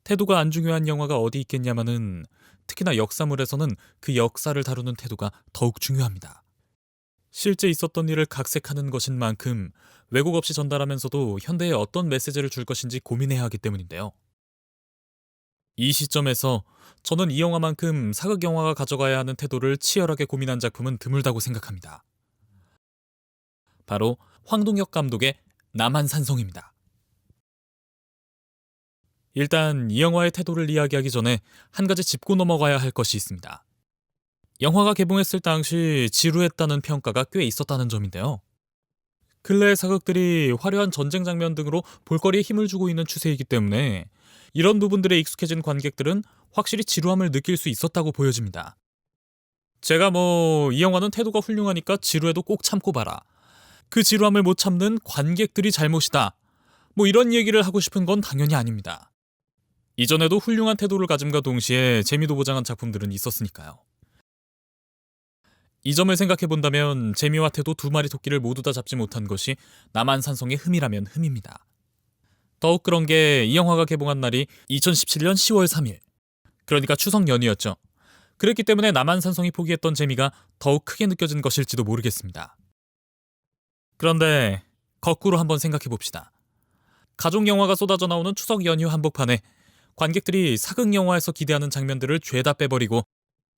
태도가 안 중요한 영화가 어디 있겠냐마는 특히나 역사물에서는 그 역사를 다루는 태도가 더욱 중요합니다. 실제 있었던 일을 각색하는 것인 만큼 왜곡 없이 전달하면서도 현대에 어떤 메시지를 줄 것인지 고민해야 하기 때문인데요. 이 시점에서 저는 이 영화만큼 사극 영화가 가져가야 하는 태도를 치열하게 고민한 작품은 드물다고 생각합니다. 바로 황동혁 감독의 남한산성입니다. 일단 이 영화의 태도를 이야기하기 전에 한 가지 짚고 넘어가야 할 것이 있습니다. 영화가 개봉했을 당시 지루했다는 평가가 꽤 있었다는 점인데요. 근래 사극들이 화려한 전쟁 장면 등으로 볼거리에 힘을 주고 있는 추세이기 때문에 이런 부분들에 익숙해진 관객들은 확실히 지루함을 느낄 수 있었다고 보여집니다. 제가 이 영화는 태도가 훌륭하니까 지루해도 꼭 참고 봐라. 그 지루함을 못 참는 관객들이 잘못이다. 이런 얘기를 하고 싶은 건 당연히 아닙니다. 이전에도 훌륭한 태도를 가짐과 동시에 재미도 보장한 작품들은 있었으니까요. 이 점을 생각해 본다면 재미와 태도 두 마리 토끼를 모두 다 잡지 못한 것이 남한산성의 흠이라면 흠입니다. 더욱 그런 게 이 영화가 개봉한 날이 2017년 10월 3일. 그러니까 추석 연휴였죠. 그랬기 때문에 남한산성이 포기했던 재미가 더욱 크게 느껴진 것일지도 모르겠습니다. 그런데 거꾸로 한번 생각해 봅시다. 가족 영화가 쏟아져 나오는 추석 연휴 한복판에 관객들이 사극 영화에서 기대하는 장면들을 죄다 빼버리고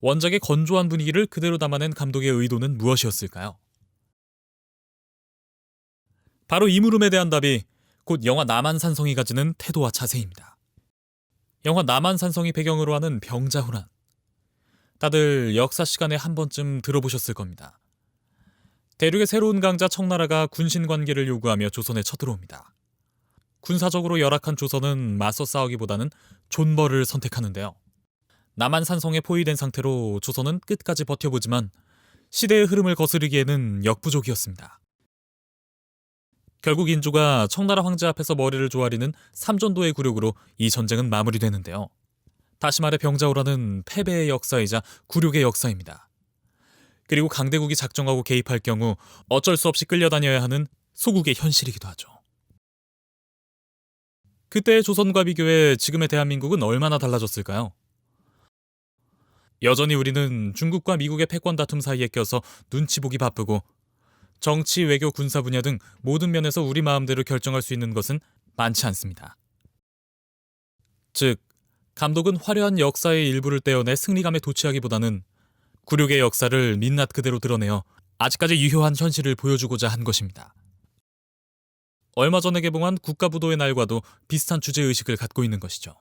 원작의 건조한 분위기를 그대로 담아낸 감독의 의도는 무엇이었을까요? 바로 이 물음에 대한 답이 곧 영화 남한산성이 가지는 태도와 자세입니다. 영화 남한산성이 배경으로 하는 병자호란. 다들 역사 시간에 한 번쯤 들어보셨을 겁니다. 대륙의 새로운 강자 청나라가 군신 관계를 요구하며 조선에 쳐들어옵니다. 군사적으로 열악한 조선은 맞서 싸우기보다는 존버를 선택하는데요. 남한산성에 포위된 상태로 조선은 끝까지 버텨보지만 시대의 흐름을 거스르기에는 역부족이었습니다. 결국 인조가 청나라 황제 앞에서 머리를 조아리는 삼전도의 굴욕으로 이 전쟁은 마무리되는데요. 다시 말해 병자호란은 패배의 역사이자 굴욕의 역사입니다. 그리고 강대국이 작정하고 개입할 경우 어쩔 수 없이 끌려다녀야 하는 소국의 현실이기도 하죠. 그때의 조선과 비교해 지금의 대한민국은 얼마나 달라졌을까요? 여전히 우리는 중국과 미국의 패권 다툼 사이에 껴서 눈치 보기 바쁘고 정치, 외교, 군사 분야 등 모든 면에서 우리 마음대로 결정할 수 있는 것은 많지 않습니다. 즉, 감독은 화려한 역사의 일부를 떼어내 승리감에 도취하기보다는 굴욕의 역사를 민낯 그대로 드러내어 아직까지 유효한 현실을 보여주고자 한 것입니다. 얼마 전에 개봉한 국가부도의 날과도 비슷한 주제의식을 갖고 있는 것이죠.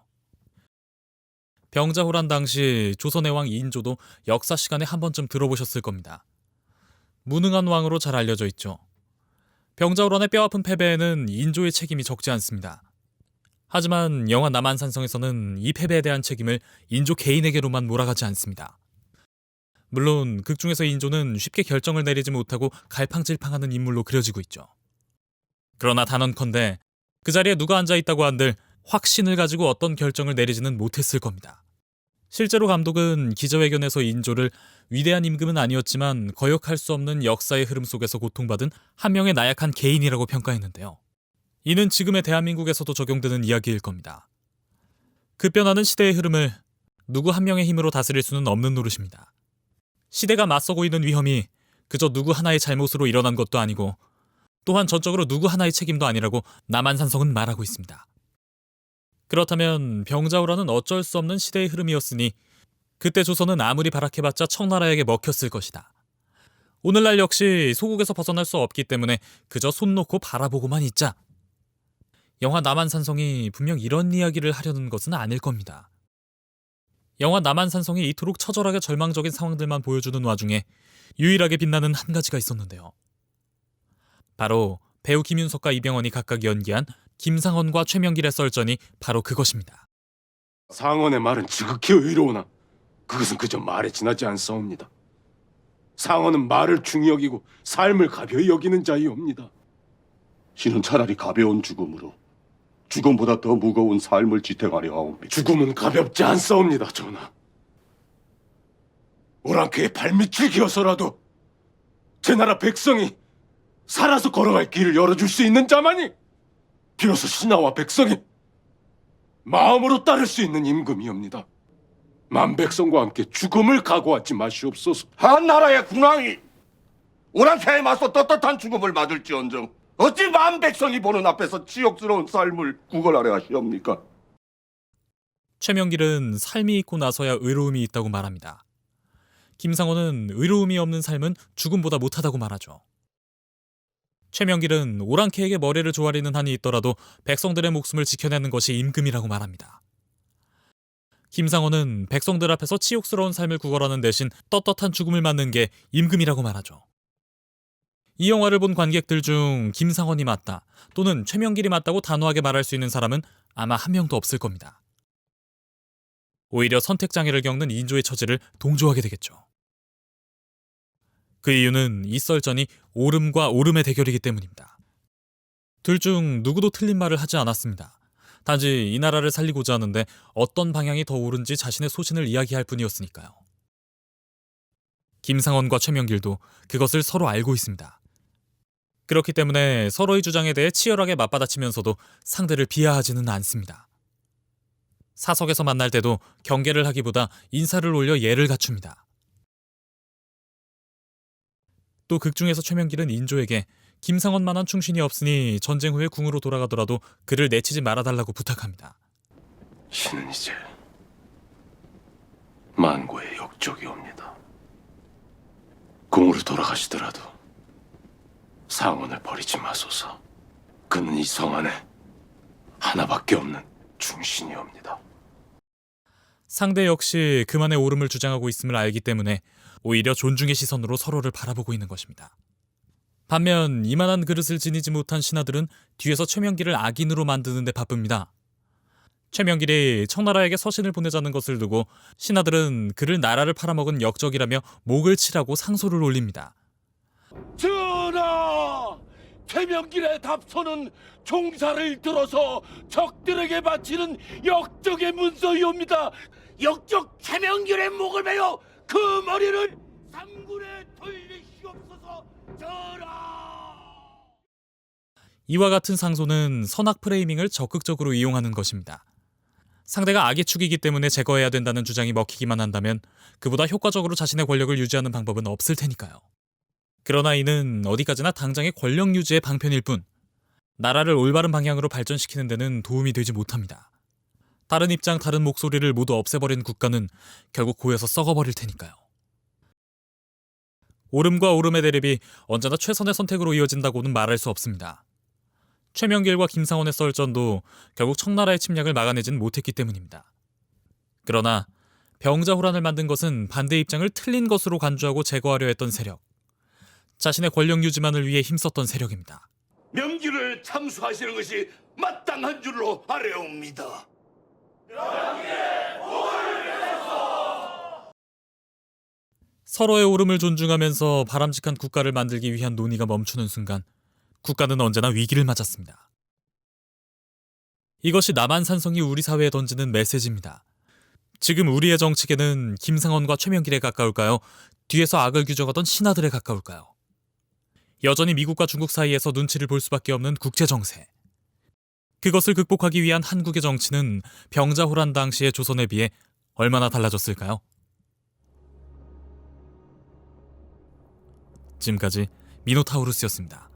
병자호란 당시 조선의 왕 인조도 역사 시간에 한 번쯤 들어보셨을 겁니다. 무능한 왕으로 잘 알려져 있죠. 병자호란의 뼈아픈 패배에는 인조의 책임이 적지 않습니다. 하지만 영화 남한산성에서는 이 패배에 대한 책임을 인조 개인에게로만 몰아가지 않습니다. 물론 극 중에서 인조는 쉽게 결정을 내리지 못하고 갈팡질팡하는 인물로 그려지고 있죠. 그러나 단언컨대 그 자리에 누가 앉아있다고 한들 확신을 가지고 어떤 결정을 내리지는 못했을 겁니다. 실제로 감독은 기자회견에서 인조를 위대한 임금은 아니었지만 거역할 수 없는 역사의 흐름 속에서 고통받은 한 명의 나약한 개인이라고 평가했는데요. 이는 지금의 대한민국에서도 적용되는 이야기일 겁니다. 급변하는 시대의 흐름을 누구 한 명의 힘으로 다스릴 수는 없는 노릇입니다. 시대가 맞서고 있는 위험이 그저 누구 하나의 잘못으로 일어난 것도 아니고 또한 전적으로 누구 하나의 책임도 아니라고 남한산성은 말하고 있습니다. 그렇다면 병자호란은 어쩔 수 없는 시대의 흐름이었으니 그때 조선은 아무리 발악해봤자 청나라에게 먹혔을 것이다. 오늘날 역시 소국에서 벗어날 수 없기 때문에 그저 손 놓고 바라보고만 있자. 영화 남한산성이 분명 이런 이야기를 하려는 것은 아닐 겁니다. 영화 남한산성이 이토록 처절하게 절망적인 상황들만 보여주는 와중에 유일하게 빛나는 한 가지가 있었는데요. 바로 배우 김윤석과 이병헌이 각각 연기한 김상헌과 최명길의 썰전이 바로 그것입니다. 상언의 말은 지극히 의로우나 그것은 그저 말에 지나지 않사옵니다. 상언은 말을 중히 여기고 삶을 가벼이 여기는 자이옵니다. 신은 차라리 가벼운 죽음으로 죽음보다 더 무거운 삶을 지탱하려 하옵니다. 죽음은 가볍지 않사옵니다, 전하. 오랑캐의 발밑을 기어서라도 제 나라 백성이 살아서 걸어갈 길을 열어줄 수 있는 자만이 비로소 신하와 백성이 마음으로 따를 수 있는 임금이옵니다. 만백성과 함께 죽음을 각오하지 마시옵소서. 한 나라의 군왕이 오랑캐에 맞서 떳떳한 죽음을 맞을지언정 어찌 만 백성이 보는 앞에서 치욕스러운 삶을 구걸하려 하시옵니까? 최명길은 삶이 있고 나서야 의로움이 있다고 말합니다. 김상원은 의로움이 없는 삶은 죽음보다 못하다고 말하죠. 최명길은 오랑캐에게 머리를 조아리는 한이 있더라도 백성들의 목숨을 지켜내는 것이 임금이라고 말합니다. 김상원은 백성들 앞에서 치욕스러운 삶을 구걸하는 대신 떳떳한 죽음을 맞는 게 임금이라고 말하죠. 이 영화를 본 관객들 중 김상원이 맞다 또는 최명길이 맞다고 단호하게 말할 수 있는 사람은 아마 한 명도 없을 겁니다. 오히려 선택장애를 겪는 인조의 처지를 동조하게 되겠죠. 그 이유는 이 썰전이 옳음과 옳음의 대결이기 때문입니다. 둘 중 누구도 틀린 말을 하지 않았습니다. 단지 이 나라를 살리고자 하는데 어떤 방향이 더 옳은지 자신의 소신을 이야기할 뿐이었으니까요. 김상원과 최명길도 그것을 서로 알고 있습니다. 그렇기 때문에 서로의 주장에 대해 치열하게 맞받아치면서도 상대를 비하하지는 않습니다. 사석에서 만날 때도 경계를 하기보다 인사를 올려 예를 갖춥니다. 또 극중에서 최명길은 인조에게 김상원만한 충신이 없으니 전쟁 후에 궁으로 돌아가더라도 그를 내치지 말아달라고 부탁합니다. 신은 이제 만고의 역적이옵니다. 궁으로 돌아가시더라도 상원을 버리지 마소서. 그는 이 성 안에 하나밖에 없는 충신이옵니다. 상대 역시 그만의 옳음을 주장하고 있음을 알기 때문에 오히려 존중의 시선으로 서로를 바라보고 있는 것입니다. 반면 이만한 그릇을 지니지 못한 신하들은 뒤에서 최명길을 악인으로 만드는 데 바쁩니다. 최명길이 청나라에게 서신을 보내자는 것을 두고 신하들은 그를 나라를 팔아먹은 역적이라며 목을 치라고 상소를 올립니다. 전하! 최명길의 답서는 종사를 들어서 적들에게 바치는 역적의 문서이옵니다. 역적 최명길의 목을 베어 그 머리를 상군에 돌리시옵소서. 전하! 이와 같은 상소는 선악 프레이밍을 적극적으로 이용하는 것입니다. 상대가 악의 축이기 때문에 제거해야 된다는 주장이 먹히기만 한다면 그보다 효과적으로 자신의 권력을 유지하는 방법은 없을 테니까요. 그러나 이는 어디까지나 당장의 권력 유지의 방편일 뿐 나라를 올바른 방향으로 발전시키는 데는 도움이 되지 못합니다. 다른 입장, 다른 목소리를 모두 없애버린 국가는 결국 고여서 썩어버릴 테니까요. 옳음과 옳음의 대립이 언제나 최선의 선택으로 이어진다고는 말할 수 없습니다. 최명길과 김상원의 썰전도 결국 청나라의 침략을 막아내진 못했기 때문입니다. 그러나 병자호란을 만든 것은 반대 입장을 틀린 것으로 간주하고 제거하려 했던 세력, 자신의 권력 유지만을 위해 힘썼던 세력입니다. 명기를 참수하시는 것이 마땅한 줄로 아뢰옵니다. 서로의 옳음을 존중하면서 바람직한 국가를 만들기 위한 논의가 멈추는 순간 국가는 언제나 위기를 맞았습니다. 이것이 남한산성이 우리 사회에 던지는 메시지입니다. 지금 우리의 정치계는 김상원과 최명길에 가까울까요? 뒤에서 악을 규정하던 신하들에 가까울까요? 여전히 미국과 중국 사이에서 눈치를 볼 수밖에 없는 국제정세. 그것을 극복하기 위한 한국의 정치는 병자호란 당시의 조선에 비해 얼마나 달라졌을까요? 지금까지 미노타우루스였습니다.